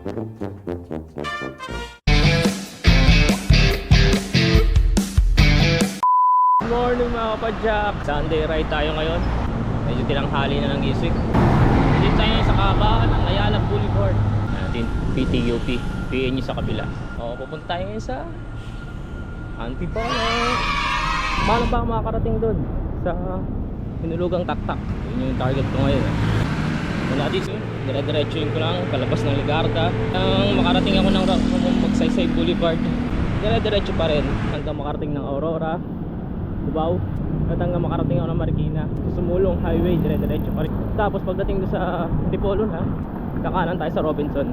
Good morning mga kapadyak. Sunday ride tayo ngayon. Medyo tinanghali na ng gising. Dito tayo sa kahabaan ng Ayala Boulevard. Natin PTUP. PNU sa kabila. O, pupunta tayo ngayon sa Antipolo. Paano ba ako makakarating doon? Sa Hinulugang Taktak. Yun yung target ko ngayon. Mula dito, dire-diretsuin ko lang palabas ng Ligarda. Nang makarating ako ng Magsaysay Boulevard, dire-diretso pa rin hanggang makarating ng Aurora, Cubao, at hanggang makarating ako ng Marikina. Sumulong highway, dire-diretso pa rin. Tapos pagdating doon sa Antipolo na, kakanan tayo sa Robinson.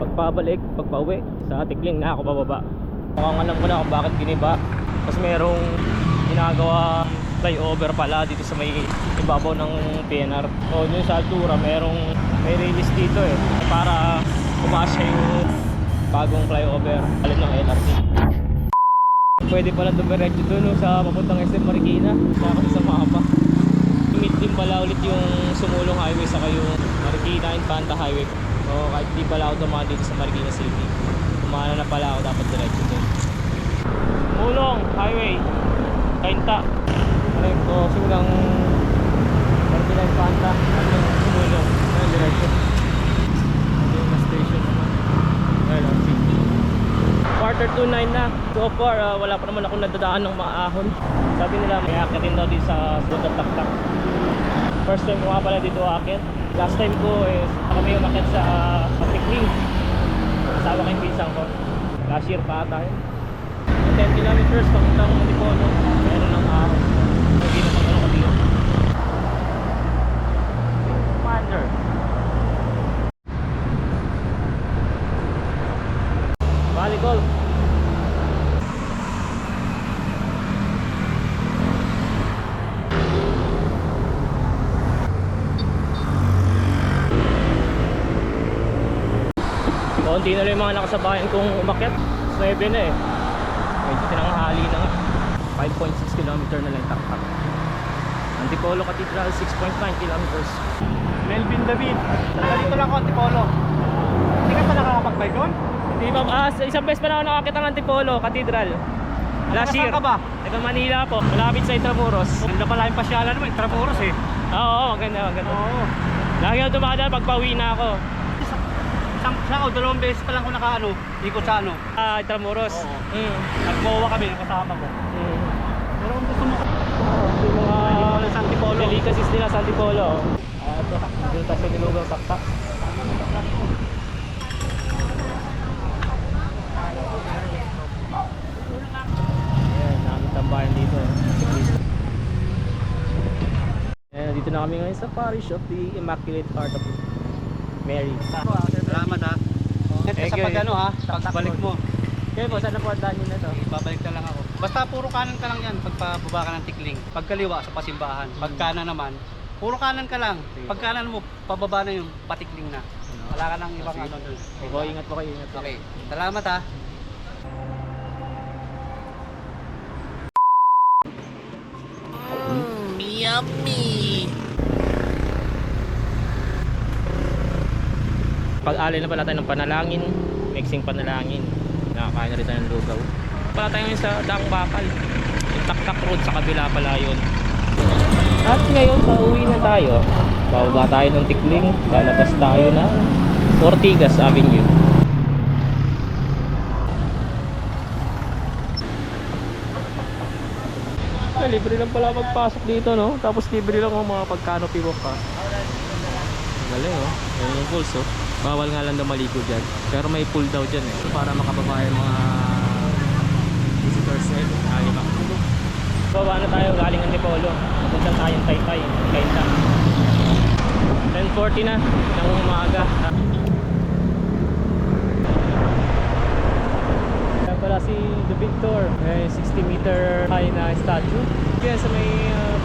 Pagpabalik, pagpauwi, sa Tikling na ako bababa. Mukhang alam ko na kung bakit giniba. Kasi merong ginagawa flyover pala dito sa may ibabaw ng PNR. O dun sa altura may release dito para pumasya yung bagong flyover alin ng LRT. Pwede pala dumiretso dun sa papuntang SM Marikina kasi sa mapa. Limit din pala ulit yung Sumulong Highway saka yung Marikina Infanta Highway. So kahit di pala ako dumaan dito sa Marikina City, kumana na pala ako dapat diretso dun. Sumulong Highway Kainta crossing ng Marikina Infanta hanggang Sumulong ayun diretso. Ayun na station naman. Ayun ang city. Quarter to 9 na. So far wala pa naman akong nadadaan ng mga ahon. Sabi nila may akitin daw dito sa Sudang Taktak. First time ko nga pala dito akit. Last time ko kami umakit sa Tikling. Kasama ko yung pisang ko. Last year pa ata yun. 10 kilometers papuntang Antipolo. Meron ng ahon. Hindi na pag-ano ka dito. Commander. Valley Golf. Konti na lang yung mga nakasabayan kong umakyat. 9 na medyo tinanghali na nga. 5.6 km na lang taktak. Antipolo Cathedral 6.9 kilometers. Melvin David, dito lang ako Antipolo. Hindi ka pa nakakapag-bike doon? Hindi pa, isang beses pa na ako nakakita ng Antipolo Cathedral. Last year. Saan ka ba? Taga Manila po, malapit sa Intramuros. Ganda pala yung pasyalan mo, Intramuros eh. Oo, maganda. Oo. Lagi ako dumadaan pag pauwi na ako. Isang o dalawang beses pa lang ako ikot sa Intramuros. Oo. Nag-MOA kami, yung kasama ko. Pero kung gusto mo Yung mga sa Antipolo. delicacies nila sa Antipolo. Ito, dito tayo sa Hinulugang Taktak. Ayan, namin tambayan dito. Ayan, dito na kami ngayon sa Parish of the Immaculate Heart of Mary. Salamat ha. Thank Sa you. pag-ano ha, sa pagbalik mo. Kaya po, saan na po ang daan nyo na to? Babalik na lang ako. Basta puro kanan ka lang yan pagpababa ka ng Tikling. Pagkaliwa sa pasimbahan. Pagkanan naman, puro kanan ka lang. Pagkanan mo, pababa na yung patikling na. Wala ka nang ibang ano doon. Opo, ingat po kayo, ingat po. Okay, salamat ha. Yummy! Pag-alay na pala tayo ng panalangin, mixing panalangin. Nakakain na rin tayo ng lugaw. Pala tayo ngayon sa Daang Bakal. Yung Taktak Road sa kabila pala yun. At ngayon, pauwi na tayo. Bababa tayo ng Tikling. Lalabas tayo na Ortigas Avenue. Libre lang pala magpasok dito, no? Tapos libre lang ang mga pag-canopy walk pa. Galing, oh. Yan yung pools, oh. Bawal nga lang daw maligo dyan. Pero may pool daw dyan, para makababa yung mga visitors na yun. Lima. Baba na tayo galing Antipolo. Papunta tayong Taytay. Kainta. 10:40 na ng umaga. Kaya pala si The Victor. 60-meter high na statue. Kaya sa may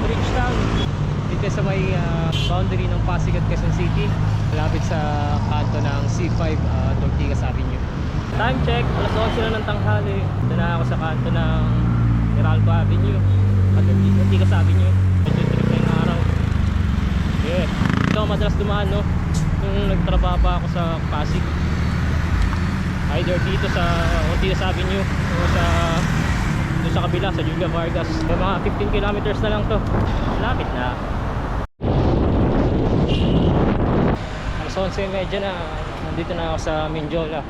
Bridgetown. Dito sa may boundary ng Pasig at Quezon City. Malapit sa kanto ng C5 Ortigas Avenue. Time check, alas 11 na ng tanghali. Doon na ako sa kanto ng Meralco Avenue at Ortigas Avenue. Medyo trip na yung araw. Yeah. Ito madalas dumaan, no? Nung nagtrabaho pa ako sa Pasig. Either dito sa Ortigas Avenue o sa doon sa kabila sa Julia Vargas. May mga 15 kilometers na lang to. Malapit na. Alas 11:30 na. Nandito na ako sa Mindiola.